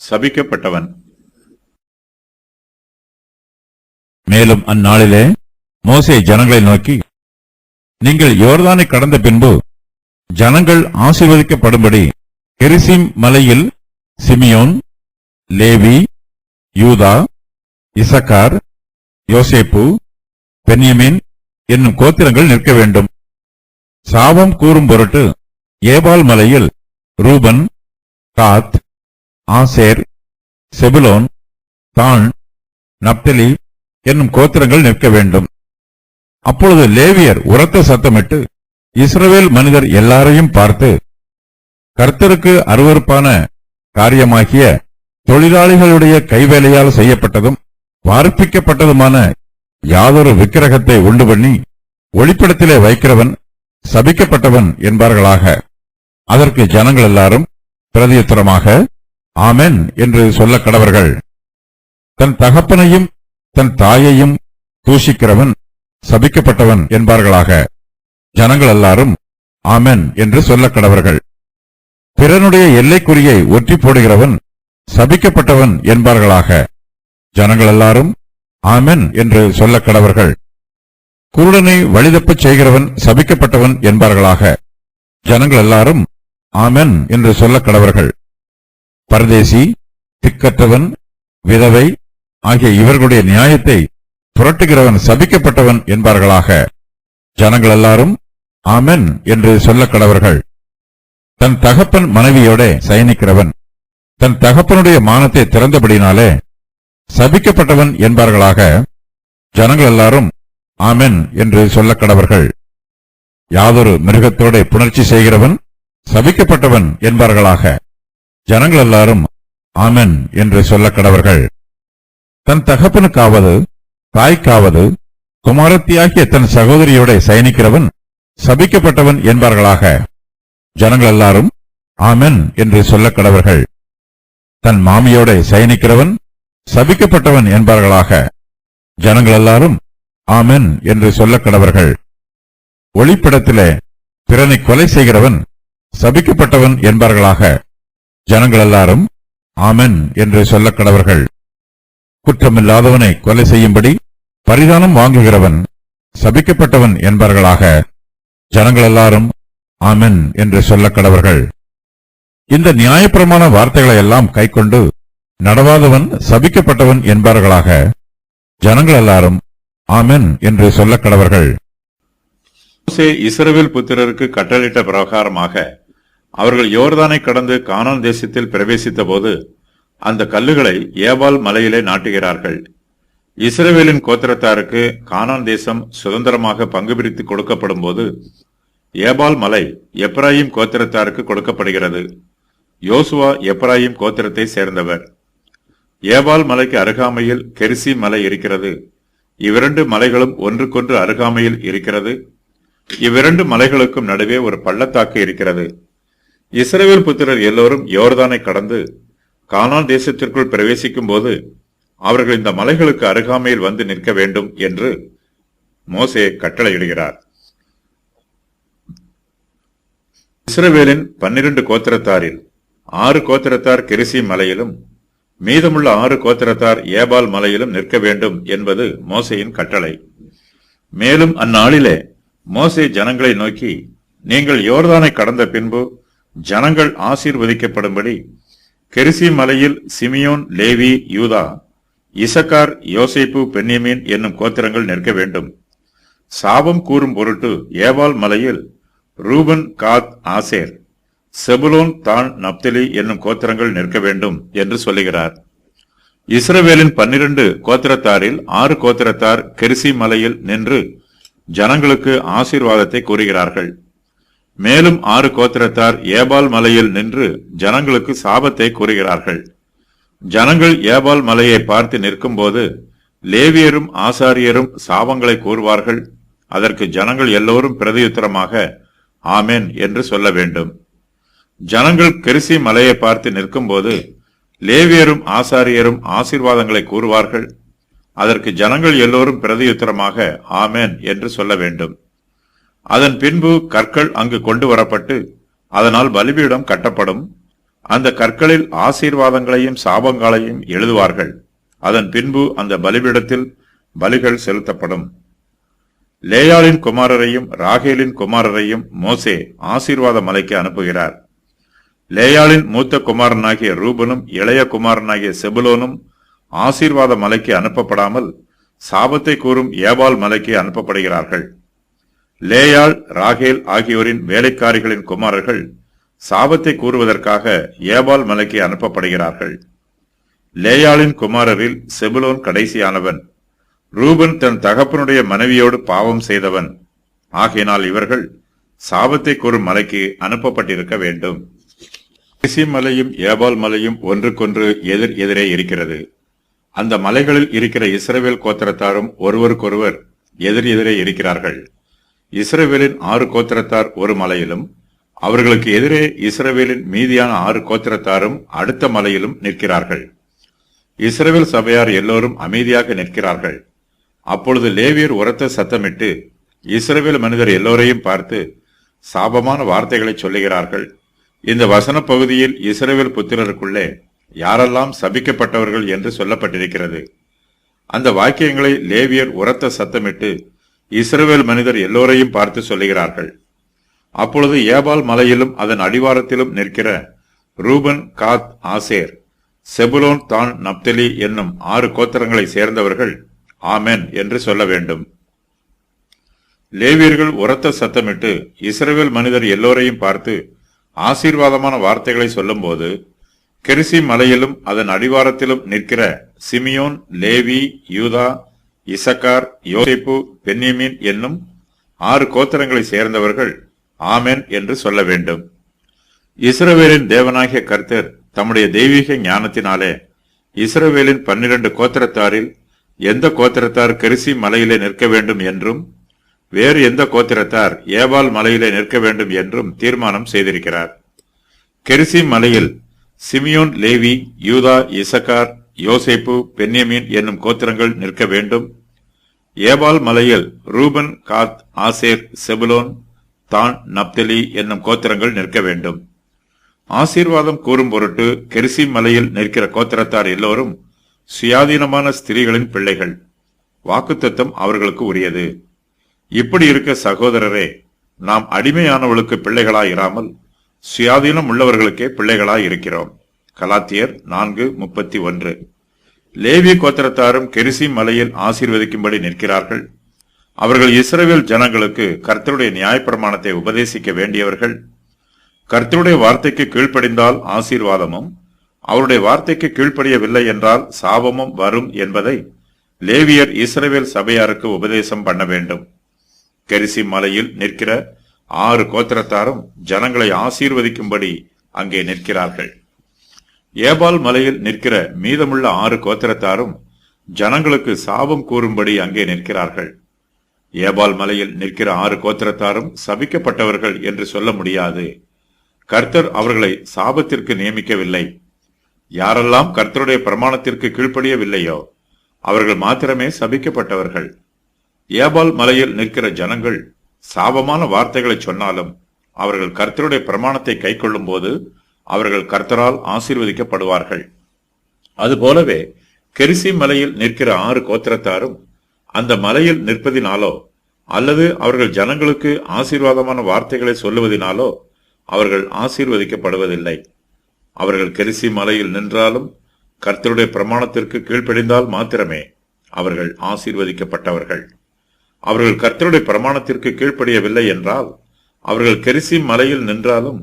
சபிக்கப்பட்டவன். மேலும் அந்நாளிலே மோசே ஜனங்களை நோக்கி, நீங்கள் யோர்தானை கடந்த பின்பு ஜனங்கள் ஆசீர்வதிக்கப்படும்படி கெரிசீம் மலையில் சிமியோன், லேவி, யூதா, இசக்கார், யோசேப்பு, பென்யமீன் என்னும் கோத்திரங்கள் நிற்க வேண்டும். சாபம் கூறும் பொருட்டு ஏபால் மலையில் ரூபன், காத், ஆசேர், செபுலோன், தான், நப்தலி என்னும் கோத்திரங்கள் நிற்க வேண்டும். அப்பொழுது லேவியர் உரத்த சத்தமிட்டு இஸ்ரவேல் மனிதர் எல்லாரையும் பார்த்து, கர்த்தருக்கு அருவருப்பான காரியமாகிய தொழிலாளிகளுடைய கைவேலையால் செய்யப்பட்டதும் வார்ப்பிக்கப்பட்டதுமான யாதொரு விக்கிரகத்தை உண்டு பண்ணி ஒளிப்படத்திலே வைக்கிறவன் சபிக்கப்பட்டவன் என்பார்களாக. அதற்கு ஜனங்கள் எல்லாரும் பிரதியுத்தரமாக ஆமென் என்று சொல்ல கடவர்கள். தன் தகப்பனையும் தன் தாயையும் தூஷிக்கிறவன் சபிக்கப்பட்டவன் என்பார்களாக. ஜனங்கள் எல்லாரும் ஆமென் என்று சொல்ல கடவர்கள். பிறனுடைய எல்லைக்குறியை ஒற்றி போடுகிறவன் சபிக்கப்பட்டவன் என்பார்களாக. ஜனங்கள் எல்லாரும் ஆமென் என்று சொல்ல கடவர்கள். குருடனை வழிதப்பச் செய்கிறவன் சபிக்கப்பட்டவன் என்பார்களாக. ஜனங்கள் எல்லாரும் ஆமென் என்று சொல்ல கடவர்கள். பரதேசி, திக்கற்றவன், விதவை ஆகிய இவர்களுடைய நியாயத்தை புரட்டுகிறவன் சபிக்கப்பட்டவன் என்பார்களாக. ஜனங்கள் எல்லாரும் ஆமென் என்று சொல்ல கடவர்கள். தன் தகப்பன் மனைவியோட சயனிக்கிறவன் தன் தகப்பனுடைய மானத்தை திறந்தபடினாலே சபிக்கப்பட்டவன் என்பார்களாக. ஜனங்கள் எல்லாரும் ஆமென் என்று சொல்ல கடவர்கள். யாதொரு மிருகத்தோட புணர்ச்சி செய்கிறவன் சபிக்கப்பட்டவன் என்பார்களாக. ஜனங்கள் எல்லாரும் ஆமென் என்று சொல்ல கடவர்கள். தன் தகப்பனுக்காவது தாய்க்காவது குமாரத்தியாகிய தன் சகோதரியோட சயனிக்கிறவன் சபிக்கப்பட்டவன் என்பார்களாக. ஜனங்கள் எல்லாரும் ஆமென் என்று சொல்ல கடவர்கள். தன் மாமியோட சயனிக்கிறவன் சபிக்கப்பட்டவன் என்பார்களாக. ஜனங்கள் எல்லாரும் ஆமென் என்று சொல்ல கடவர்கள். ஒளிப்படத்திலே பிறனை கொலை செய்கிறவன் சபிக்கப்பட்டவன் என்பார்களாக. ஜனங்கள் எல்லாரும் ஆமென் என்று சொல்ல கடவர்கள். குற்றமில்லாதவனை கொலை செய்யும்படி பரிதானம் வாங்குகிறவன் சபிக்கப்பட்டவன் என்பார்களாக. ஜனங்கள் எல்லாரும் ஆமென் என்று சொல்ல கடவர்கள். இந்த நியாயப்பிரமாண வார்த்தைகளை எல்லாம் கைக்கொண்டு நடவாதவன் சபிக்கப்பட்டவன் என்பார்களாக. ஜனங்கள் எல்லாரும் ஆமென் என்று சொல்ல கடவர்கள். மோசே இஸ்ரவேல் புத்திரருக்கு கட்டளையிட்ட பிரகாரமாக அவர்கள் யோர்தானை கடந்து கானான் தேசத்தில் பிரவேசித்த போது அந்த கல்லுகளை ஏபால் மலையிலே நாட்டுகிறார்கள். இஸ்ரவேலின் கோத்திரத்தாருக்கு கானான் தேசம் சுதந்திரமாக பங்கு பிரித்து கொடுக்கப்படும் போது ஏபால் மலை எப்ராயிம் கோத்திரத்தாருக்கு கொடுக்கப்படுகிறது. யோசுவா எப்ராயிம் கோத்திரத்தை சேர்ந்தவர். ஏபால் மலைக்கு அருகாமையில் கெரிசி மலை இருக்கிறது. இவ்விரண்டு மலைகளும் ஒன்றுக்கொன்று அருகாமையில் இருக்கிறது. இவ்விரண்டு மலைகளுக்கும் நடுவே ஒரு பள்ளத்தாக்கு இருக்கிறது. இஸ்ரவேல் புத்திரர் எல்லோரும் யோர்தானை கடந்து கானான் தேசத்திற்குள் பிரவேசிக்கும் போது அவர்கள் இந்த மலைகளுக்கு அருகாமையில் வந்து நிற்க வேண்டும் என்று மோசே கட்டளையிடுகிறார். இஸ்ரவேலின் 12 கோத்திரத்தாரில் 6 கோத்திரத்தார் கெரிசி மலையிலும் மீதமுள்ள 6 கோத்திரத்தார் ஏபால் மலையிலும் நிற்க வேண்டும் என்பது மோசேயின் கட்டளை. மேலும் அந்நாளிலே மோசே ஜனங்களை நோக்கி, நீங்கள் யோர்தானை கடந்த பின்பு ஜனங்கள் ஆசீர்வதிக்கப்படும்படி கெரிசி மலையில் சிமியோன், லேவி, யூதா, இசக்கார், யோசேப்பு, பென்யமீன் என்னும் கோத்திரங்கள் நிற்க வேண்டும். சாபம் கூறும் பொருட்டு ஏபால் மலையில் ரூபன், காத், ஆசேர், செபுலோன், தான், நப்தலி என்னும் கோத்திரங்கள் நிற்க வேண்டும் என்று சொல்லுகிறார். இஸ்ரவேலின் 12 கோத்திரத்தாரில் 6 கோத்திரத்தார் கெரிசி மலையில் நின்று ஜனங்களுக்கு ஆசீர்வாதத்தை கூறுகிறார்கள். மேலும் 6 கோத்திரத்தார் ஏபால் மலையில் நின்று ஜனங்களுக்கு சாபத்தை கூறுகிறார்கள். ஜனங்கள் ஏபால் மலையை பார்த்து நிற்கும் போது லேவியரும் ஆசாரியரும் சாபங்களை கூறுவார்கள். அதற்கு ஜனங்கள் எல்லோரும் பிரதியுத்தரமாக ஆமென் என்று சொல்ல வேண்டும். ஜனங்கள் கெரிசி மலையை பார்த்து நிற்கும் போது லேவியரும் ஆசாரியரும் ஆசீர்வாதங்களை கூறுவார்கள். அதற்கு ஜனங்கள் எல்லோரும் பிரதியுத்தரமாக ஆமென் என்று சொல்ல வேண்டும். அதன் பின்பு கற்கள் அங்கு கொண்டு வரப்பட்டு அதனால் பலிபீடம் கட்டப்படும். அந்த கற்களில் ஆசீர்வாதங்களையும் சாபங்களையும் எழுதுவார்கள். அதன் பின்பு அந்த பலிபீடத்தில் பலிகள் செலுத்தப்படும். லேயாளின் குமாரரையும் ராகேலின் குமாரரையும் மோசே ஆசீர்வாத மலைக்கு அனுப்புகிறார். லேயாளின் மூத்த குமாரனாகிய ரூபனும் இளைய குமாரனாகிய செபுலோனும் ஆசீர்வாத மலைக்கு அனுப்பப்படாமல் சாபத்தை கூறும் ஏபால் மலைக்கு அனுப்பப்படுகிறார்கள். லேயாள் ராகேல் ஆகியோரின் வேலைக்காரிகளின் குமாரர்கள் சாபத்தை கூறுவதற்காக ஏபால் மலைக்கு அனுப்பப்படுகிறார்கள். லேயாளின் குமாரரில் செபுலோன் கடைசியானவன். ரூபன் தன் தகப்பனுடைய மனைவியோடு பாவம் செய்தவன். ஆகையினால் இவர்கள் சாபத்தை கூறும் மலைக்கு அனுப்பப்பட்டிருக்க வேண்டும். கெரிசீம் மலையும் ஏபால் மலையும் ஒன்றுக்கொன்று எதிர் எதிரே இருக்கிறது. அந்த மலைகளில் இருக்கிற இஸ்ரவேல் கோத்திரத்தாரும் ஒருவருக்கொருவர் எதிர் எதிரே இருக்கிறார்கள். இஸ்ரவேலின் 6 கோத்திரத்தார் ஒரு மலையிலும், அவர்களுக்கு எதிரே இஸ்ரவேலின் மீதியான 6 கோத்திரத்தாரும் அடுத்த மலையிலும் நிற்கிறார்கள். இஸ்ரவேல் சபையார் எல்லோரும் அமைதியாக நிற்கிறார்கள். அப்பொழுது லேவியர் உரத்த சத்தமிட்டு இஸ்ரவேல் மனிதர் எல்லோரையும் பார்த்து சாபமான வார்த்தைகளை சொல்லுகிறார்கள். இந்த வசன பகுதியில் இஸ்ரவேல் புத்திரருக்குள்ளே யாரெல்லாம் சபிக்கப்பட்டவர்கள் என்று சொல்லப்பட்டிருக்கிறது. அந்த வாக்கியங்களை லேவியர் உரத்த சத்தமிட்டு இஸ்ரவேல் மனிதர் எல்லோரையும் பார்த்து சொல்லுகிறார்கள். அப்பொழுது ஏபால் மலையிலும் அதன் அடிவாரத்திலும் நிற்கிற ரூபன், காத், ஆசேர், செபுலோன், தான், நப்தலி என்னும் 6 கோத்திரங்களை சேர்ந்தவர்கள் ஆமென் என்று சொல்ல வேண்டும். லேவியர்கள் உரத்த சத்தமிட்டு இஸ்ரவேல் மனிதர் எல்லோரையும் பார்த்து ஆசீர்வாதமான வார்த்தைகளை சொல்லும் போது, கெரிசீம் மலையிலும் அதன் அடிவாரத்திலும் நிற்கிற சிமியோன், லேவி, யூதா, இசக்கார், யோசேப்பு, பென்யமீன் என்னும் 6 கோத்திரங்களை சேர்ந்தவர்கள் ஆமென் என்று சொல்ல வேண்டும். இஸ்ரவேலின் தேவனாகிய கர்த்தர் தம்முடைய தெய்வீக ஞானத்தினாலே இஸ்ரவேலின் 12 கோத்திரத்தாரில் எந்த கோத்திரத்தார் கெரிசீம் மலையிலே நிற்க வேண்டும் என்றும் வேறு எந்த கோத்திரத்தார் ஏபால் மலையிலே நிற்க வேண்டும் என்றும் தீர்மானம் செய்திருக்கிறார். கெரிசீம் மலையில் சிமியோன், லேவி, யூதா, இசக்கார், யோசேப்பு, பென்யமீன் என்னும் கோத்திரங்கள் நிற்க வேண்டும். ஏபால் மலையில் ரூபன், காத், ஆசேர், செபுலோன், தான், நப்தலி என்னும் கோத்திரங்கள் நிற்க வேண்டும். ஆசீர்வாதம் கூறும் பொருட்டு கெரிசீம் மலையில் நிற்கிற கோத்திரத்தார் எல்லோரும் சுயாதீனமான ஸ்திரீகளின் பிள்ளைகள். வாக்குத்தத்தம் அவர்களுக்கு உரியது. இப்படி இருக்க சகோதரரே, நாம் அடிமையானவளுக்கு பிள்ளைகளாயிராமல் சுயாதீனம் உள்ளவர்களுக்கே பிள்ளைகளாய் இருக்கிறோம். கலாத்தியர் 4:31. லேவி கோத்திரத்தாரும் கெரிசீம் மலையில் ஆசீர்வதிக்கும்படி நிற்கிறார்கள். அவர்கள் இஸ்ரவேல் ஜனங்களுக்கு கர்த்தருடைய நியாயப்பிரமாணத்தை உபதேசிக்க வேண்டியவர்கள். கர்த்தருடைய வார்த்தைக்கு கீழ்ப்படிந்தால் ஆசீர்வாதமும், அவருடைய வார்த்தைக்கு கீழ்ப்படியவில்லை என்றால் சாபமும் வரும் என்பதை லேவியர் இஸ்ரவேல் சபையாருக்கு உபதேசம் பண்ண வேண்டும். கெரிசீம் மலையில் நிற்கிற 6 கோத்திரத்தாரும் ஜனங்களை ஆசீர்வதிக்கும்படி அங்கே நிற்கிறார்கள். ஏபால் மலையில் நிற்கிற மீதமுள்ள 6 கோத்திரத்தாரும் ஜனங்களுக்கு சாபம் கூறும்படி அங்கே நிற்கிறார்கள். ஏபால் மலையில் நிற்கிற 6 கோத்திரத்தாரும் சபிக்கப்பட்டவர்கள் என்று சொல்ல முடியாது. கர்த்தர் அவர்களை சாபத்திற்கு நியமிக்கவில்லை. யாரெல்லாம் கர்த்தருடைய பிரமாணத்திற்கு கீழ்ப்படியவில்லையோ அவர்கள் மாத்திரமே சபிக்கப்பட்டவர்கள். ஏபால் மலையில் நிற்கிற ஜனங்கள் சாபமான வார்த்தைகளை சொன்னாலும் அவர்கள் கர்த்தருடைய பிரமாணத்தை கைக்கொள்ளும் போது அவர்கள் கர்த்தரால் ஆசீர்வதிக்கப்படுவார்கள். அதுபோலவே கெரிசீம் மலையில் நிற்கிற 6 கோத்திரத்தாரும் அந்த மலையில் நிற்பதினாலோ அல்லது அவர்கள் ஜனங்களுக்கு ஆசீர்வாதமான வார்த்தைகளை சொல்லுவதினாலோ அவர்கள் ஆசீர்வதிக்கப்படுவதில்லை. அவர்கள் கெரிசீம் மலையில் நின்றாலும் கர்த்தருடைய பிரமாணத்திற்கு கீழ்ப்படிந்தால் மாத்திரமே அவர்கள் ஆசீர்வதிக்கப்பட்டவர்கள். அவர்கள் கர்த்தருடைய பிரமாணத்திற்கு கீழ்ப்படியவில்லை என்றால் அவர்கள் கெரிசீம் மலையில் நின்றாலும்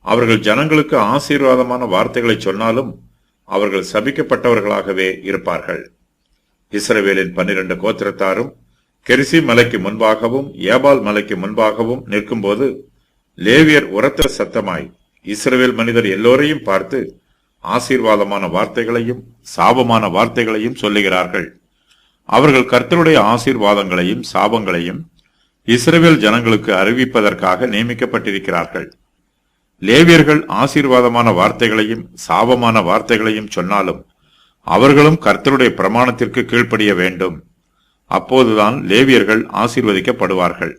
அவர்கள் ஜனங்களுக்கு ஆசீர்வாதமான வார்த்தைகளை சொன்னாலும் அவர்கள் சபிக்கப்பட்டவர்களாகவே இருப்பார்கள். இஸ்ரவேலின் 12 கோத்திரத்தாரும் கெரிசீம் மலைக்கு முன்பாகவும் ஏபால் மலைக்கு முன்பாகவும் நிற்கும்போது லேவியர் உரத்த சத்தமாய் இஸ்ரவேல் மனிதர் எல்லோரையும் பார்த்து ஆசீர்வாதமான வார்த்தைகளையும் சாபமான வார்த்தைகளையும் சொல்லுகிறார்கள். அவர்கள் கர்த்தருடைய ஆசீர்வாதங்களையும் சாபங்களையும் இஸ்ரவேல் ஜனங்களுக்கு அறிவிப்பதற்காக நியமிக்கப்பட்டிருக்கிறார்கள். லேவியர்கள் ஆசீர்வாதமான வார்த்தைகளையும் சாபமான வார்த்தைகளையும் சொன்னாலும் அவர்களும் கர்த்தருடைய பிரமாணத்திற்கு கீழ்ப்படிய வேண்டும். அப்போதுதான் லேவியர்கள் ஆசீர்வதிக்கப்படுவார்கள்.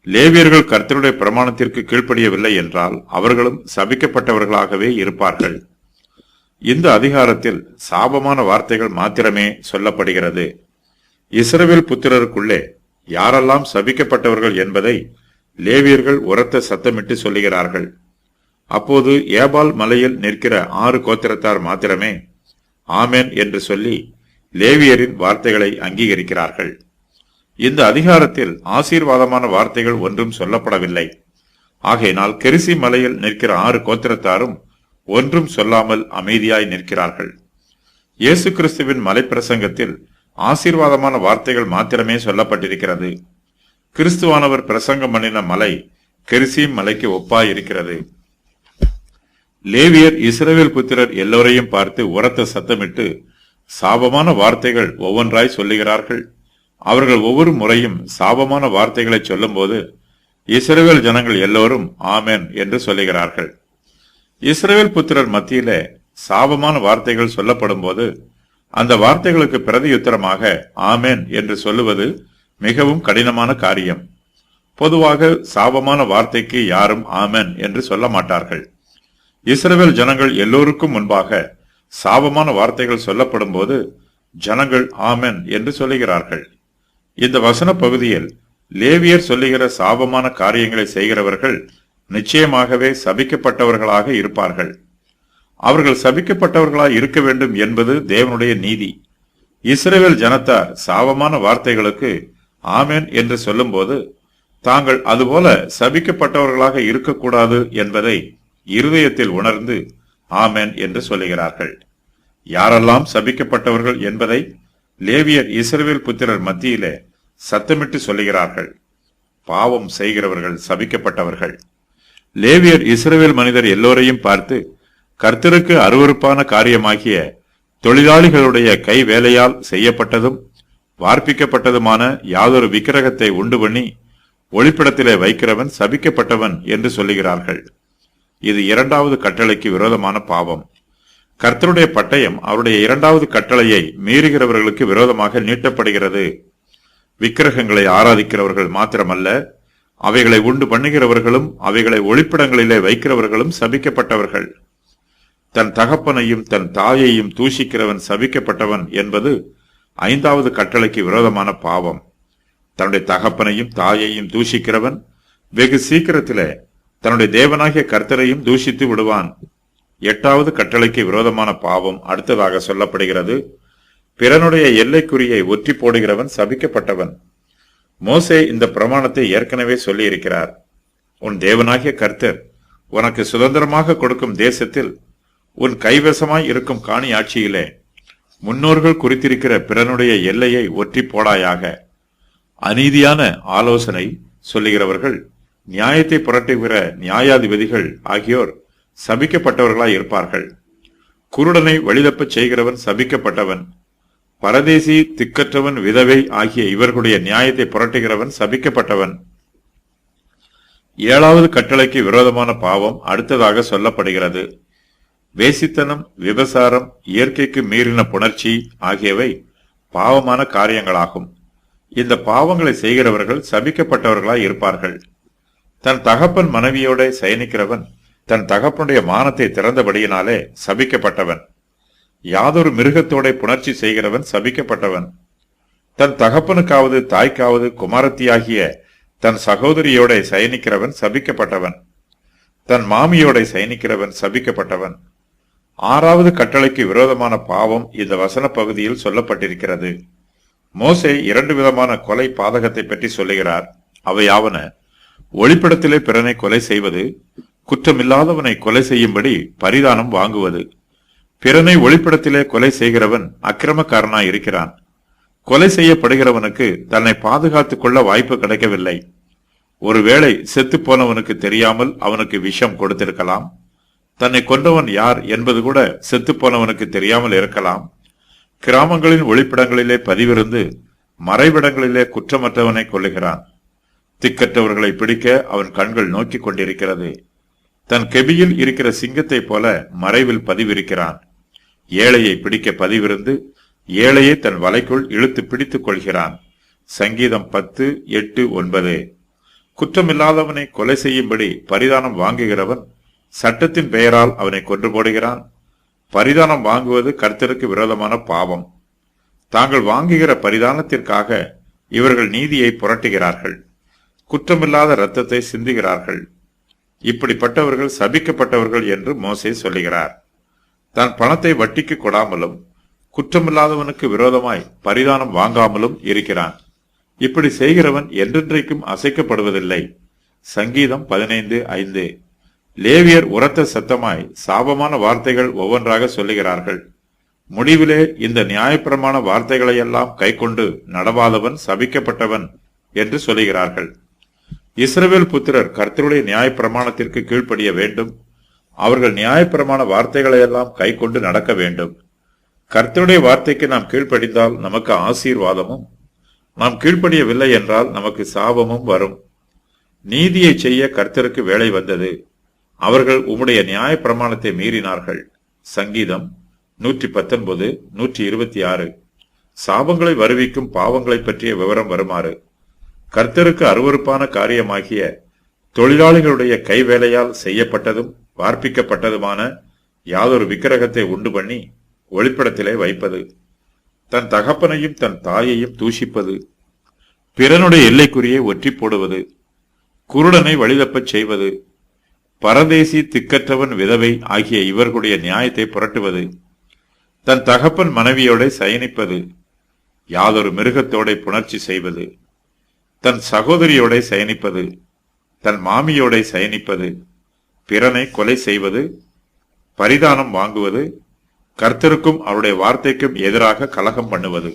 லேவியர்கள் கர்த்தருடைய பிரமாணத்திற்கு கீழ்ப்படியவில்லை என்றால் அவர்களும் சபிக்கப்பட்டவர்களாகவே இருப்பார்கள். இந்த அதிகாரத்தில் சாபமான வார்த்தைகள் மாத்திரமே சொல்லப்படுகிறது. இஸ்ரவேல் புத்திரருக்குள்ளே யாரெல்லாம் சபிக்கப்பட்டவர்கள் என்பதை லேவியர்கள் உரத்த சத்தமிட்டு சொல்லுகிறார்கள். அப்போது ஏபால் மலையில் நிற்கிற 6 கோத்திரத்தார் மாத்திரமே ஆமென் என்று சொல்லி லேவியரின் வார்த்தைகளை அங்கீகரிக்கிறார்கள். இந்த அதிகாரத்தில் ஆசீர்வாதமான வார்த்தைகள் ஒன்றும் சொல்லப்படவில்லை. ஆகையினால் கெரிசி மலையில் நிற்கிற 6 கோத்திரத்தாரும் ஒன்றும் சொல்லாமல் அமைதியாய் நிற்கிறார்கள். இயேசு கிறிஸ்துவின் மலைப்பிரசங்கத்தில் ஆசீர்வாதமான வார்த்தைகள் மாத்திரமே சொல்லப்பட்டிருக்கிறது. கிறிஸ்துவானவர் பிரசங்கம் பண்ணின மலை கெரிசீம் மலைக்கு ஒப்பாயிருக்கிறது. லேவியர் இஸ்ரவேல் புத்திரர் எல்லோரையும் பார்த்து உரத்த சத்தமிட்டு சாபமான வார்த்தைகள் ஒவ்வொன்றாய் சொல்லுகிறார்கள். அவர்கள் ஒவ்வொரு முறையும் சாபமான வார்த்தைகளை சொல்லும் போது இஸ்ரவேல் ஜனங்கள் எல்லோரும் ஆமென் என்று சொல்லுகிறார்கள். இஸ்ரவேல் புத்திரர் மத்தியிலே சாபமான வார்த்தைகள் சொல்லப்படும் போது அந்த வார்த்தைகளுக்கு பிரதியுத்தரமாக ஆமென் என்று சொல்லுவது மிகவும் கடினமான காரியம். பொதுவாக சாபமான வார்த்தைக்கு யாரும் ஆமென் என்று சொல்ல மாட்டார்கள். இஸ்ரவேல் ஜனங்கள் எல்லோருக்கும் முன்பாக சாபமான வார்த்தைகள் சொல்லப்படும் போது ஜனங்கள் ஆமென் என்று சொல்லுகிறார்கள். இந்த வசன பகுதியில் லேவியர் சொல்லுகிற சாபமான காரியங்களை செய்கிறவர்கள் நிச்சயமாகவே சபிக்கப்பட்டவர்களாக இருப்பார்கள். அவர்கள் சபிக்கப்பட்டவர்களாய் இருக்க வேண்டும் என்பது தேவனுடைய நீதி. இஸ்ரவேல் ஜனத்தார் சாபமான வார்த்தைகளுக்கு ஆமென் என்று சொல்லும் போது தாங்கள் அதுபோல சபிக்கப்பட்டவர்களாக இருக்கக்கூடாது என்பதை இருதயத்தில் உணர்ந்து ஆமென் என்று சொல்லுகிறார்கள். யாரெல்லாம் சபிக்கப்பட்டவர்கள் என்பதை லேவியர் இஸ்ரவேல் புத்திரர் மத்தியிலே சத்தமிட்டு சொல்லுகிறார்கள். பாவம் செய்கிறவர்கள் சபிக்கப்பட்டவர்கள். லேவியர் இஸ்ரவேல் மனிதர் எல்லோரையும் பார்த்து கர்த்தருக்கு அருவருப்பான காரியமாகிய தொழிலாளிகளுடைய கை வேலையால் செய்யப்பட்டதும் வார்ப்பிக்கப்பட்டதுமான யாதொரு விக்கிரகத்தை உண்டு பண்ணி ஒளிப்பிடத்திலே வைக்கிறவன் சபிக்கப்பட்டவன் என்று சொல்லுகிறார்கள். இது 2வது கட்டளைக்கு விரோதமான பாவம். கர்த்தருடைய பட்டயம் அவருடைய 2வது கட்டளையை மீறுகிறவர்களுக்கு விரோதமாக நீட்டப்படுகிறது. விக்கிரகங்களை ஆராதிக்கிறவர்கள் மாத்திரமல்ல, அவைகளை உண்டு பண்ணுகிறவர்களும் அவைகளை ஒளிப்பிடங்களிலே வைக்கிறவர்களும் சபிக்கப்பட்டவர்கள். தன் தகப்பனையும் தன் தாயையும் தூஷிக்கிறவன் சபிக்கப்பட்டவன் என்பது 5வது கட்டளைக்கு விரோதமான பாவம். தன்னுடைய தகப்பனையும் தாயையும் தூஷிக்கிறவன் வெகு சீக்கிரத்திலே தன்னுடைய தேவனாகிய கர்த்தரையும் தூஷித்து விடுவான். 8வது கட்டளைக்கு விரோதமான பாவம் அடுத்ததாக சொல்லப்படுகிறது. பிறனுடைய எல்லைக்குறியை ஒற்றி போடுகிறவன் சபிக்கப்பட்டவன். மோசே இந்த பிரமாணத்தை ஏற்கனவே சொல்லி இருக்கிறார். உன் தேவனாகிய கர்த்தர் உனக்கு சுதந்திரமாக கொடுக்கும் தேசத்தில் உன் கைவசமாய் இருக்கும் காணி ஆட்சியிலே முன்னோர்கள் குறித்திருக்கிற பிறனுடைய எல்லையை ஒற்றி போடாயாக. அநீதியான ஆலோசனை சொல்லுகிறவர்கள், நியாயத்தை புரட்டுகிற நியாயாதிபதிகள் ஆகியோர் சபிக்கப்பட்டவர்களாய் இருப்பார்கள். குருடனை வழிதப்பச் செய்கிறவன் சபிக்கப்பட்டவன். பரதேசி, திக்கற்றவன், விதவை ஆகிய இவர்களுடைய நியாயத்தை புரட்டுகிறவன் சபிக்கப்பட்டவன். 7வது கட்டளைக்கு விரோதமான பாவம் அடுத்ததாக சொல்லப்படுகிறது. வேசித்தனம், விபசாரம், இயற்கைக்கு மீறின புணர்ச்சி ஆகியவை பாவமான காரியங்களாகும். இந்த பாவங்களை செய்கிறவர்கள் சபிக்கப்பட்டவர்களாய் இருப்பார்கள். தன் தகப்பன் மனைவியோட சயனிக்கிறவன் தன் தகப்பனுடைய மானத்தை திறந்தபடியினாலே சபிக்கப்பட்டவன். யாதொரு மிருகத்தோட புணர்ச்சி செய்கிறவன் சபிக்கப்பட்டவன். தன் தகப்பனுக்காவது தாய்க்காவது குமாரத்தியாகிய தன் சகோதரியோட சயனிக்கிறவன் சபிக்கப்பட்டவன். தன் மாமியோட சயனிக்கிறவன் சபிக்கப்பட்டவன். 6வது கட்டளைக்கு விரோதமான பாவம் இந்த வசன பகுதியில் சொல்லப்பட்டிருக்கிறது. மோசே 2 விதமான கொலை பாதகத்தை பற்றி சொல்லுகிறார். அவையாவன, ஒளிப்படத்திலே பிறனை கொலை செய்வது, குற்றமில்லாதவனை கொலை செய்யும்படி பரிதானம் வாங்குவது. பிறனை ஒளிப்படத்திலே கொலை செய்கிறவன் அக்கிரமக்காரனாய் இருக்கிறான். கொலை செய்யப்படுகிறவனுக்கு தன்னை பாதுகாத்துக் கொள்ள வாய்ப்பு கிடைக்கவில்லை. ஒருவேளை செத்து போனவனுக்கு தெரியாமல் அவனுக்கு விஷம் கொடுத்திருக்கலாம். தன்னை கொன்றவன் யார் என்பது கூட செத்து போனவனுக்கு தெரியாமல் இருக்கலாம். கிராமங்களின் ஒளிப்பிடங்களிலே பதிவிருந்து மறைவிடங்களிலே குற்றமற்றவனை கொல்லுகிறான். திக்கற்றவர்களை பிடிக்க அவன் கண்கள் நோக்கி கொண்டிருக்கிறது. தன் கெபியில் இருக்கிற சிங்கத்தை போல மறைவில் பதிவிருக்கிறான். ஏழையை பிடிக்க பதிவிருந்து ஏழையை தன் வலைக்குள் இழுத்து பிடித்துக் கொள்கிறான். சங்கீதம் 10:8-9. குற்றமில்லாதவனை கொலை செய்யும்படி பரிதானம் வாங்குகிறவன் சட்டத்தின் பெயரால் அவனை கொன்று போடுகிறான். பரிதானம் வாங்குவது கர்த்தருக்கு விரோதமான பாவம். தாங்கள் வாங்குகிற பரிதானத்திற்காக இவர்கள் நீதியை புரட்டுகிறார்கள். குற்றமில்லாத இரத்தத்தை சிந்துகிறார்கள். இப்படிப்பட்டவர்கள் சபிக்கப்பட்டவர்கள் என்று மோசே சொல்லுகிறார். தன் பணத்தை வட்டிக்கு கொடாமலும் குற்றமில்லாதவனுக்கு விரோதமாய் பரிதானம் வாங்காமலும் இருக்கிறான். இப்படி செய்கிறவன் என்றென்றைக்கும் அசைக்கப்படுவதில்லை. சங்கீதம் 15:5. லேவியர் உரத்த சத்தமாய் சாபமான வார்த்தைகள் ஒவ்வொன்றாக சொல்லுகிறார்கள். முடிவிலே இந்த நியாயப்பிரமாண வார்த்தைகளையெல்லாம் கைக்கொண்டு நடவாதவன் சபிக்கப்பட்டவன் என்று சொல்லுகிறார்கள். இஸ்ரவேல் புத்திரர் கர்த்தருடைய நியாயப்பிரமாணத்திற்கு கீழ்ப்படிய வேண்டும். அவர்கள் நியாயப்பிரமாண வார்த்தைகளையெல்லாம் கைக்கொண்டு நடக்க வேண்டும். கர்த்தருடைய வார்த்தைக்கு நாம் கீழ்ப்படிந்தால் நமக்கு ஆசீர்வாதமும், நாம் கீழ்ப்படியவில்லை என்றால் நமக்கு சாபமும் வரும். நீதியை செய்ய கர்த்தருக்கு வேலை வந்தது. அவர்கள் உம்முடைய நியாய பிரமாணத்தை மீறினார்கள். சங்கீதம் 119, 126. சாபங்களை வருவிக்கும் பாவங்களை பற்றிய விவரம் வருமாறு: கர்த்தருக்கு அருவருப்பான காரியமாகிய தொழிலாளிகளுடைய கைவேலையால் செய்யப்பட்டதும் வார்ப்பிக்கப்பட்டதுமான யாதொரு விக்கிரகத்தை உண்டு பண்ணி ஒளிப்படத்திலே வைப்பது, தன் தகப்பனையும் தன் தாயையும் தூஷிப்பது, பிறனுடைய எல்லைக்குறியை ஒற்றி போடுவது, குருடனை வழிதப்பச் செய்வது, பரதேசி திக்கற்றவன் விதவை ஆகிய இவர்களுடைய நியாயத்தை புரட்டுவது, தன் தகப்பன் மனைவியோட சயனிப்பது, யாதொரு மிருகத்தோட புணர்ச்சி செய்வது, தன் சகோதரியோட சயனிப்பது, தன் மாமியோட சயனிப்பது, பிறனை கொலை செய்வது, பரிதானம் வாங்குவது, கர்த்தருக்கும் அவருடைய வார்த்தைக்கும் எதிராக கலகம் பண்ணுவது.